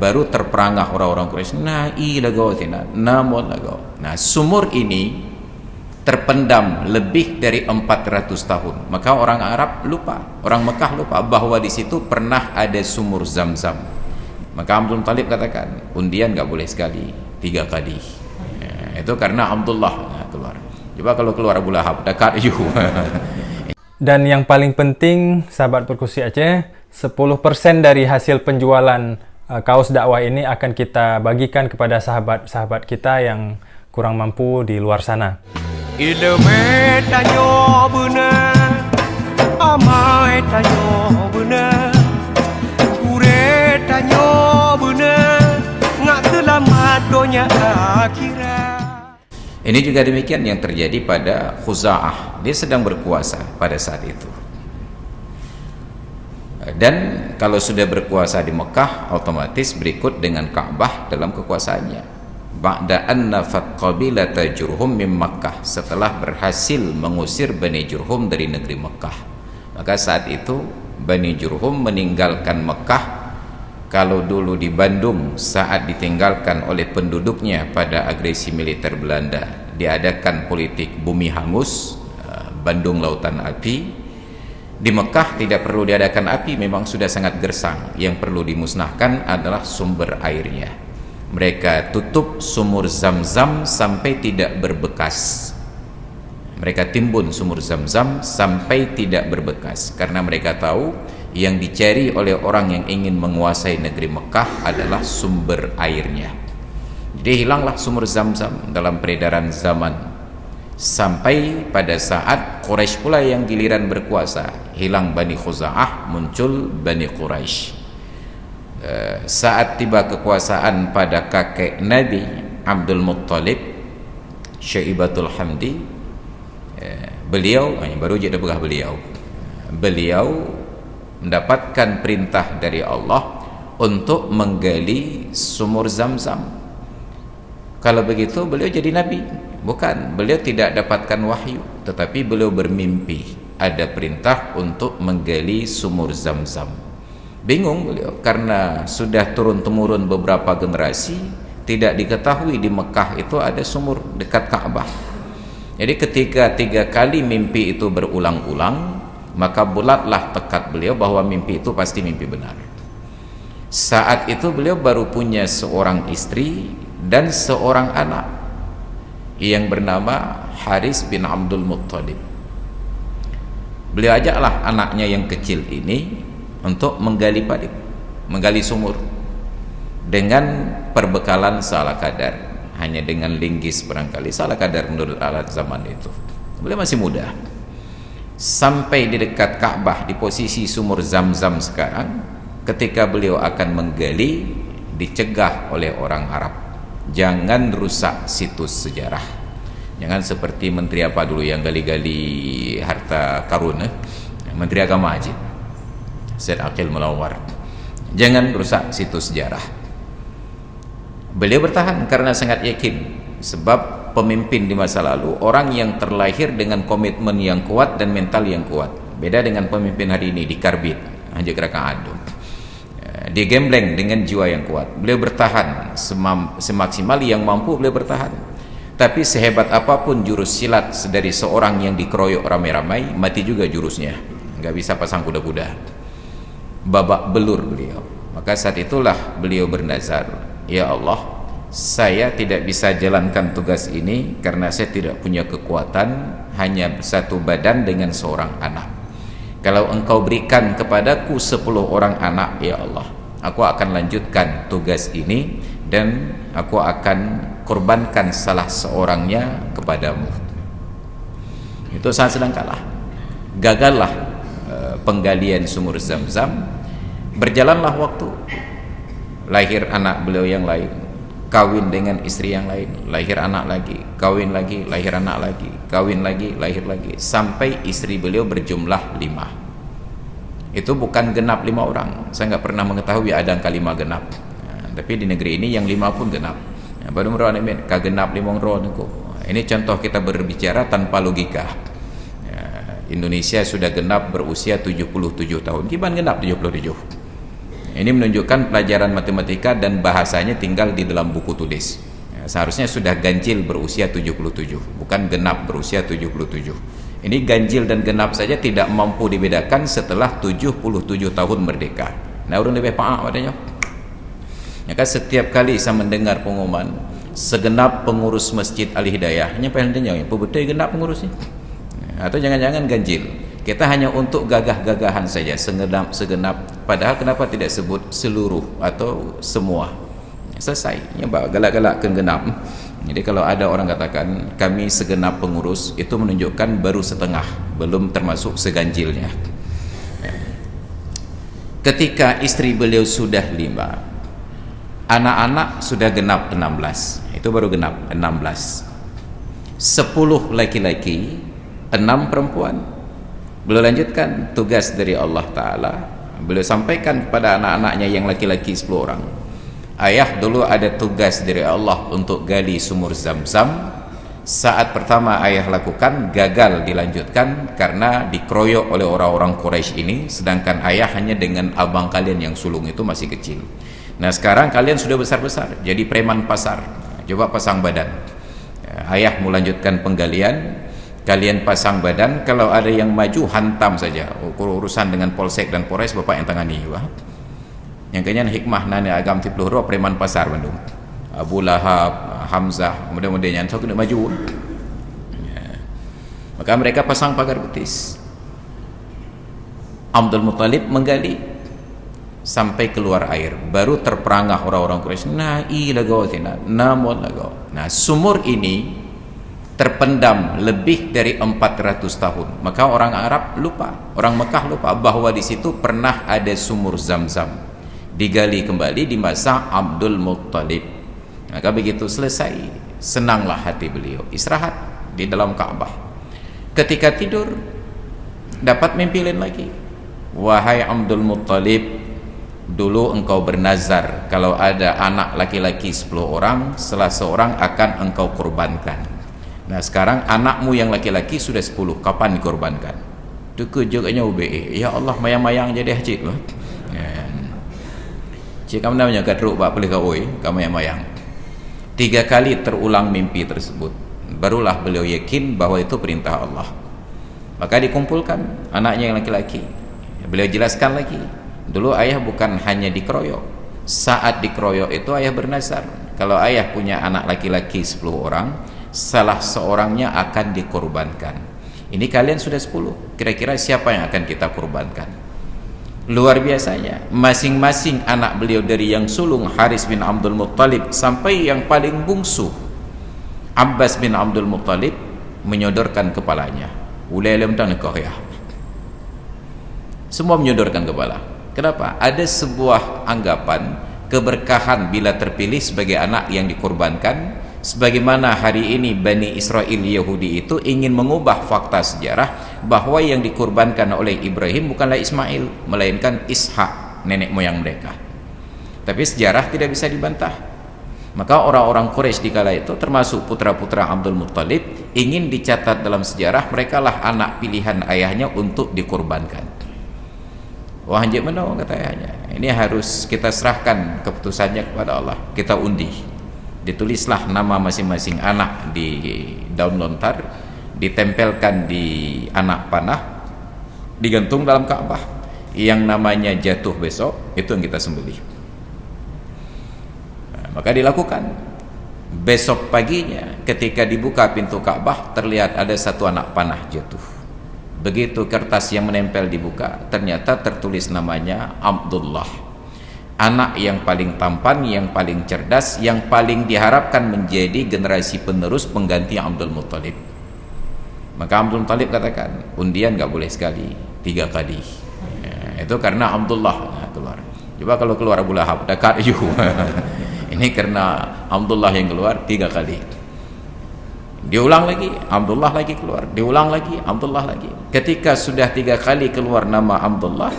baru terperangah orang-orang Quraisy. Nah, sumur ini terpendam lebih dari 400 tahun. Maka orang Arab lupa, orang Mekah lupa bahwa di situ pernah ada sumur Zam-Zam. Maka Abdul Muttalib katakan, undian nggak boleh sekali, 3 kali. Ya, itu karena Abdullah keluar. Coba kalau keluar Abu Lahab, dekat you. Dan yang paling penting, sahabat Perkusi Aceh, 10% dari hasil penjualan kaos dakwah ini akan kita bagikan kepada sahabat-sahabat kita yang kurang mampu di luar sana. Ilmu tanyo benar, amai tanyo benar, kure tanyo benar, ngak selamat dunia akhirat. Ini juga demikian yang terjadi pada Khuza'ah. Dia sedang berkuasa pada saat itu. Dan kalau sudah berkuasa di Mekah, otomatis berikut dengan Ka'bah dalam kekuasaannya. Ba'da an nafat qabilata Jurhum min Makkah, setelah berhasil mengusir Bani Jurhum dari negeri Mekah. Maka saat itu Bani Jurhum meninggalkan Mekah. Kalau dulu di Bandung saat ditinggalkan oleh penduduknya pada agresi militer Belanda, diadakan politik bumi hangus, Bandung lautan api. Di Mekah tidak perlu diadakan api, memang sudah sangat gersang. Yang perlu dimusnahkan adalah sumber airnya. Mereka tutup sumur Zam-Zam sampai tidak berbekas. Mereka timbun sumur Zam-Zam sampai tidak berbekas, karena mereka tahu yang dicari oleh orang yang ingin menguasai negeri Mekah adalah sumber airnya. Jadi hilanglah sumur Zam-Zam dalam peredaran zaman, sampai pada saat Quraisy pula yang giliran berkuasa. Hilang Bani Khuza'ah, muncul Bani Quraisy. Saat tiba kekuasaan pada kakek Nabi Abdul Muttalib, Syaibatul Hamdi, beliau baru je begah beliau mendapatkan perintah dari Allah untuk menggali sumur Zam-Zam. Kalau begitu beliau jadi nabi? Bukan, beliau tidak dapatkan wahyu, tetapi beliau bermimpi ada perintah untuk menggali sumur Zam-Zam. Bingung beliau, karena sudah turun-temurun beberapa generasi tidak diketahui di Mekah itu ada sumur dekat Ka'bah. Jadi ketika 3 kali mimpi itu berulang-ulang, maka bulatlah tekad beliau bahwa mimpi itu pasti mimpi benar. Saat itu beliau baru punya seorang istri dan seorang anak yang bernama Haris bin Abdul Muttalib. Beliau ajaklah anaknya yang kecil ini untuk menggali sumur dengan perbekalan salah kadar, hanya dengan linggis barangkali, salah kadar menurut alat zaman itu. Beliau masih muda. Sampai di dekat Ka'bah, di posisi sumur Zam-Zam sekarang, ketika beliau akan menggali, dicegah oleh orang Arab. Jangan rusak situs sejarah. Jangan seperti menteri apa dulu yang gali-gali harta karun, Menteri Agama Haji Syed Aqil Mulawar. Jangan rusak situs sejarah. Beliau bertahan karena sangat yakin, sebab pemimpin di masa lalu orang yang terlahir dengan komitmen yang kuat dan mental yang kuat. Beda dengan pemimpin hari ini di Karbit, Haji Gerakan Adum. Dia gembleng dengan jiwa yang kuat. Beliau bertahan semaksimal yang mampu, beliau bertahan. Tapi sehebat apapun jurus silat dari seorang yang dikeroyok ramai-ramai, mati juga jurusnya. Nggak bisa pasang kuda-kuda. Babak belur beliau. Maka saat itulah beliau bernazar, ya Allah, saya tidak bisa jalankan tugas ini karena saya tidak punya kekuatan, hanya satu badan dengan seorang anak. Kalau engkau berikan kepadaku 10 orang anak, ya Allah, aku akan lanjutkan tugas ini dan aku akan korbankan salah seorangnya kepadamu. Itu saat sedang kalah. Gagallah penggalian sumur Zam-Zam. Berjalanlah waktu, lahir anak beliau yang lain, kawin dengan istri yang lain, lahir anak lagi, kawin lagi, lahir anak lagi, kawin lagi, lahir lagi, sampai istri beliau berjumlah 5. Itu bukan genap 5 orang. Saya nggak pernah mengetahui ada angka 5 genap. Tapi di negeri ini yang 5 pun genap. Baru merawat kagenap 5 orang. Ini contoh kita berbicara tanpa logika. Indonesia sudah genap berusia 77 tahun. Gimana genap 77? Ini menunjukkan pelajaran matematika dan bahasanya tinggal di dalam buku tulis. Seharusnya sudah ganjil berusia 77, bukan genap berusia 77. Ini ganjil dan genap saja tidak mampu dibedakan setelah 77 tahun merdeka. Nah, orang lebih paham padanya. Maka setiap kali saya mendengar pengumuman segenap pengurus Masjid Al-Hidayah, hanya pengen tanya, apa betul genap pengurusnya? Atau jangan-jangan ganjil. Kita hanya untuk gagah-gagahan saja, segenap. Padahal kenapa tidak sebut seluruh atau semua? Selesai. Ya, galak-galak ke genap. Jadi kalau ada orang katakan kami segenap pengurus, itu menunjukkan baru setengah, belum termasuk seganjilnya. Ketika istri beliau sudah 5, anak-anak sudah genap 16, itu baru genap 16. 10 laki-laki, 6 perempuan. Beliau lanjutkan tugas dari Allah Ta'ala. Beliau sampaikan kepada anak-anaknya yang laki-laki 10 orang, ayah dulu ada tugas dari Allah untuk gali sumur Zam-Zam. Saat pertama ayah lakukan, gagal dilanjutkan karena dikeroyok oleh orang-orang Quraisy ini, sedangkan ayah hanya dengan abang kalian yang sulung itu masih kecil. Nah, sekarang kalian sudah besar-besar, jadi preman pasar. Coba pasang badan. Ayah mau lanjutkan penggalian, kalian pasang badan. Kalau ada yang maju, hantam saja. Urusan dengan Polsek dan Polres bapak yang tangani. Yang kayaknya hikmah nana agam tipluhro preman pasar Bandung. Abu Lahab, Hamzah, mudah-mudahan so kena maju. Maka mereka pasang pagar betis. Abdul Muttalib menggali sampai keluar air, baru terperangah orang-orang Quraisy. Nah, sumur ini terpendam lebih dari 400 tahun. Maka orang Arab lupa, orang Mekah lupa bahwa di situ pernah ada sumur Zam-Zam. Digali kembali di masa Abdul Muttalib. Maka begitu selesai, senanglah hati beliau, istirahat di dalam Ka'bah. Ketika tidur, dapat mimpi lain lagi. Wahai Abdul Muttalib, dulu engkau bernazar kalau ada anak laki-laki 10 orang, salah seorang akan engkau kurbankan. Nah, sekarang anakmu yang laki-laki sudah 10, kapan dikorbankan? Itu kejoganya UBE. Ya Allah, mayang-mayang jadi hajit. Cik kamu namanya kadruk pak boleh kau kamu mayang-mayang. 3 kali terulang mimpi tersebut, barulah beliau yakin bahwa itu perintah Allah. Maka dikumpulkan anaknya yang laki-laki. Beliau jelaskan lagi, dulu ayah bukan hanya dikeroyok. Saat dikeroyok itu ayah bernazar, kalau ayah punya anak laki-laki 10 orang, salah seorangnya akan dikorbankan. Ini kalian sudah 10, kira-kira siapa yang akan kita korbankan? Luar biasanya, masing-masing anak beliau dari yang sulung Haris bin Abdul Muttalib sampai yang paling bungsu Abbas bin Abdul Muttalib menyodorkan kepalanya. Semua menyodorkan kepala. Kenapa? Ada sebuah anggapan keberkahan bila terpilih sebagai anak yang dikorbankan, sebagaimana hari ini Bani Israel Yahudi itu ingin mengubah fakta sejarah bahwa yang dikorbankan oleh Ibrahim bukanlah Ismail, melainkan Ishak, nenek moyang mereka. Tapi sejarah tidak bisa dibantah. Maka orang-orang Quraisy di kala itu, termasuk putra-putra Abdul Muttalib, ingin dicatat dalam sejarah mereka lah anak pilihan ayahnya untuk dikorbankan. Wah, anjir mana kata ayahnya, ini harus kita serahkan keputusannya kepada Allah, kita undi. Ditulislah nama masing-masing anak di daun lontar, ditempelkan di anak panah, digantung dalam Ka'bah. Yang namanya jatuh besok, itu yang kita sembelih. Nah, maka dilakukan. Besok paginya ketika dibuka pintu Ka'bah, terlihat ada satu anak panah jatuh. Begitu kertas yang menempel dibuka, ternyata tertulis namanya Abdullah, anak yang paling tampan, yang paling cerdas, yang paling diharapkan menjadi generasi penerus pengganti Abdul Muttalib. Maka Abdul Muttalib katakan, undian gak boleh sekali, 3 kali. Ya, itu karena Abdullah keluar. Coba kalau keluar Abu Lahab, dekat juga. Ini karena Abdullah yang keluar 3 kali. Diulang lagi, Abdullah lagi keluar, diulang lagi, Abdullah lagi. Ketika sudah 3 kali keluar nama Abdullah,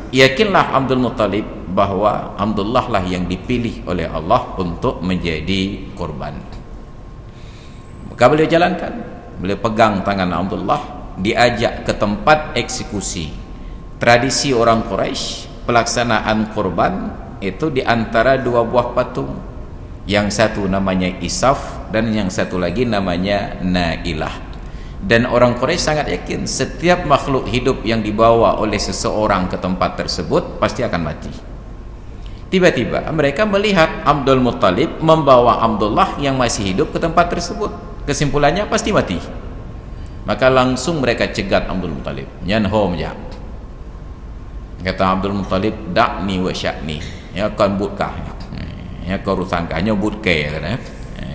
yakinlah Abdul Muttalib bahwa Abdullah lah yang dipilih oleh Allah untuk menjadi korban. Maka beliau jalankan, beliau pegang tangan Abdullah, diajak ke tempat eksekusi. Tradisi orang Quraisy, pelaksanaan kurban itu di antara dua buah patung. Yang satu namanya Isaf dan yang satu lagi namanya Nailah. Dan orang Quraisy sangat yakin setiap makhluk hidup yang dibawa oleh seseorang ke tempat tersebut pasti akan mati. Tiba-tiba mereka melihat Abdul Muttalib membawa Abdullah yang masih hidup ke tempat tersebut. Kesimpulannya pasti mati. Maka langsung mereka cegat Abdul Muttalib. Nyanho menjak. Kata Abdul Muttalib, dakni wa sya'ni. Ya kan butkah? Ya kau urusan hanya budke ya.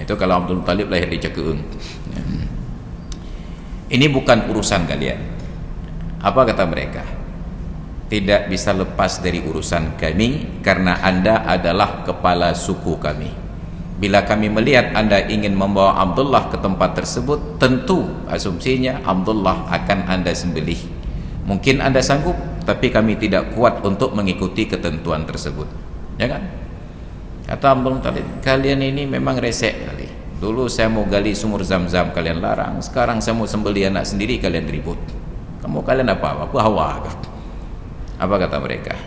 Itu kalau Abdul Muttalib lahir di Cekeung. Ini bukan urusan kalian. Apa kata mereka? Tidak bisa lepas dari urusan kami karena Anda adalah kepala suku kami. Bila kami melihat Anda ingin membawa Abdullah ke tempat tersebut, tentu asumsinya Abdullah akan Anda sembelih. Mungkin Anda sanggup, tapi kami tidak kuat untuk mengikuti ketentuan tersebut. Ya kan? Kata Abdul Muttalib, kalian ini memang resek kali. Dulu saya mau gali sumur Zam-Zam, kalian larang. Sekarang saya mau sembelih anak sendiri, kalian ribut. Kalian apa hawa? Apa kata mereka?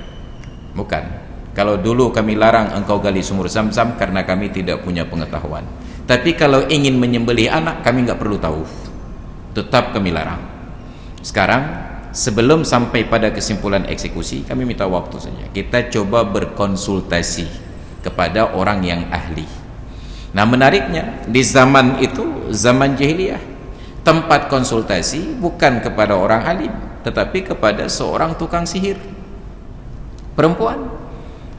Bukan. Kalau dulu kami larang engkau gali sumur Zam-Zam karena kami tidak punya pengetahuan. Tapi kalau ingin menyembelih anak, kami nggak perlu tahu. Tetap kami larang. Sekarang, sebelum sampai pada kesimpulan eksekusi, kami minta waktu saja. Kita coba berkonsultasi kepada orang yang ahli. Nah, menariknya di zaman itu, zaman jahiliyah, tempat konsultasi bukan kepada orang alim, tetapi kepada seorang tukang sihir perempuan.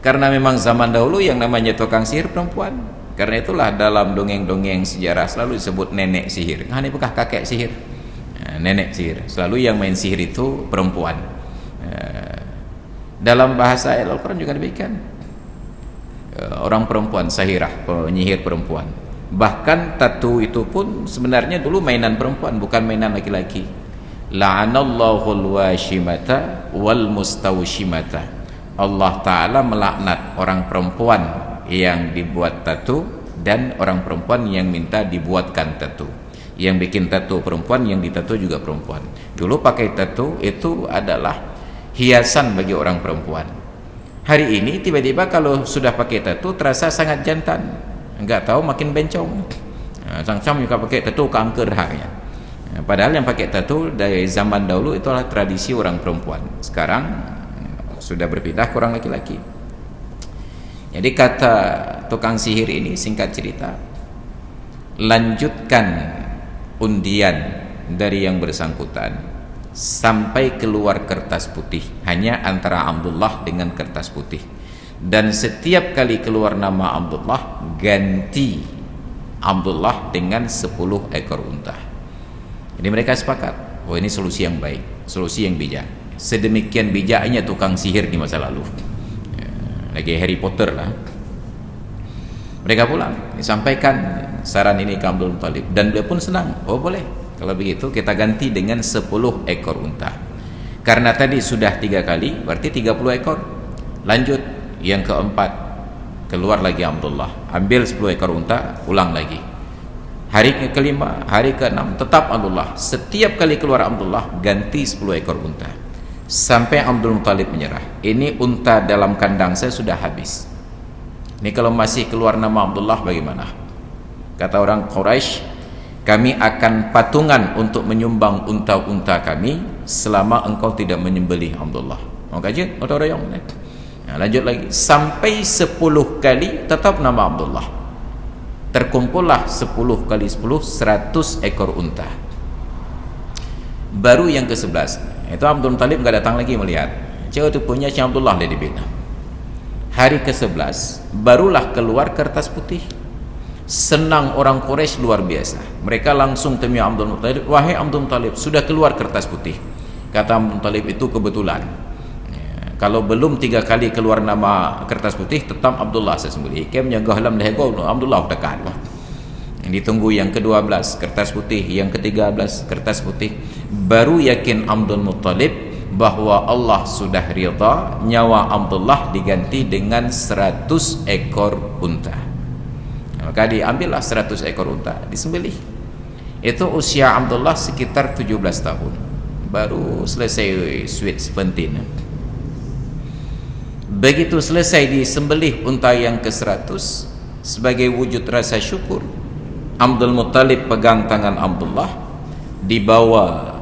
Karena memang zaman dahulu yang namanya tukang sihir perempuan. Karena itulah dalam dongeng-dongeng sejarah selalu disebut nenek sihir. Ini bukan kakek sihir, nenek sihir. Selalu yang main sihir itu perempuan. Dalam bahasa Al-Quran juga demikian. Orang perempuan, sahirah, penyihir perempuan. Bahkan tattoo itu pun sebenarnya dulu mainan perempuan, bukan mainan laki-laki. La'anallahul washimata wal mustawshimata. Allah Ta'ala melaknat orang perempuan yang dibuat tattoo dan orang perempuan yang minta dibuatkan tattoo. Yang bikin tattoo perempuan, yang ditattoo juga perempuan. Dulu pakai tattoo itu adalah hiasan bagi orang perempuan. Hari ini tiba-tiba kalau sudah pakai tattoo terasa sangat jantan, enggak tahu makin bencong. Sang-sang juga pakai tattoo kanker haknya. Padahal yang pakai tattoo dari zaman dahulu itu adalah tradisi orang perempuan. Sekarang sudah berpindah ke orang laki-laki. Jadi kata tukang sihir ini, singkat cerita, lanjutkan undian dari yang bersangkutan sampai keluar kertas putih, hanya antara Abdullah dengan kertas putih. Dan setiap kali keluar nama Abdullah, ganti Abdullah dengan 10 ekor unta. Jadi mereka sepakat, oh ini solusi yang baik, solusi yang bijak. Sedemikian bijaknya tukang sihir di masa lalu, lagi Harry Potter lah. Mereka pulang, disampaikan saran ini ke Abdul Muttalib, dan beliau pun senang. Oh boleh, kalau begitu kita ganti dengan 10 ekor unta. Karena tadi sudah 3 kali, berarti 30 ekor. Lanjut, yang keempat, keluar lagi Abdullah, ambil 10 ekor unta, ulang lagi. Hari kelima, hari keenam, tetap Abdullah. Setiap kali keluar Abdullah, ganti 10 ekor unta. Sampai Abdul Muttalib menyerah. Ini unta dalam kandang saya sudah habis. Ini kalau masih keluar nama Abdullah bagaimana? Kata orang Quraisy, kami akan patungan untuk menyumbang unta-unta kami selama engkau tidak menyembelih Abdullah. Mau kaji? Atau orang yang nah, lanjut lagi sampai 10 kali tetap nama Abdullah. Terkumpullah 10 kali 10, 100 ekor unta. Baru yang ke-11 itu Abdul Muttalib nggak datang lagi melihat. Cewek itu punya Syekh Abdullah dia dibina. Hari ke-11 barulah keluar kertas putih. Senang orang Quraisy luar biasa. Mereka langsung temui Abdul Muttalib, wahai Abdul Muttalib, sudah keluar kertas putih. Kata Abdul Muttalib, itu kebetulan. Kalau belum 3 kali keluar nama kertas putih, tetap Abdullah saya sembelih. Kem nyagah lam lehego Abdullah dekat. Ditunggu yang ke-12 kertas putih, yang ke-13 kertas putih. Baru yakin Abdul Muttalib bahwa Allah sudah ridha, nyawa Abdullah diganti dengan 100 ekor unta. Maka diambillah 100 ekor unta, disembelih. Itu usia Abdullah sekitar 17 tahun. Baru selesai sweet 17. Begitu selesai disembelih unta yang ke-100, sebagai wujud rasa syukur, Abdul Muttalib pegang tangan Abdullah, dibawa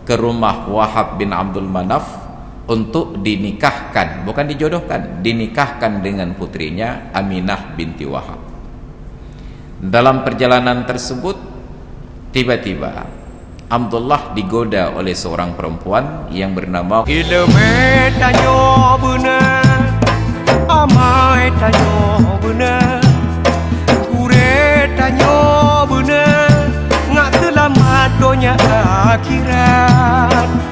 ke rumah Wahab bin Abdul Manaf untuk dinikahkan, bukan dijodohkan, dinikahkan dengan putrinya Aminah binti Wahab. Dalam perjalanan tersebut, tiba-tiba Abdullah digoda oleh seorang perempuan yang bernama Ilmu tanyo benar, amai tanyo benar, kure tanyo benar, ngak selamat dunia akhirat.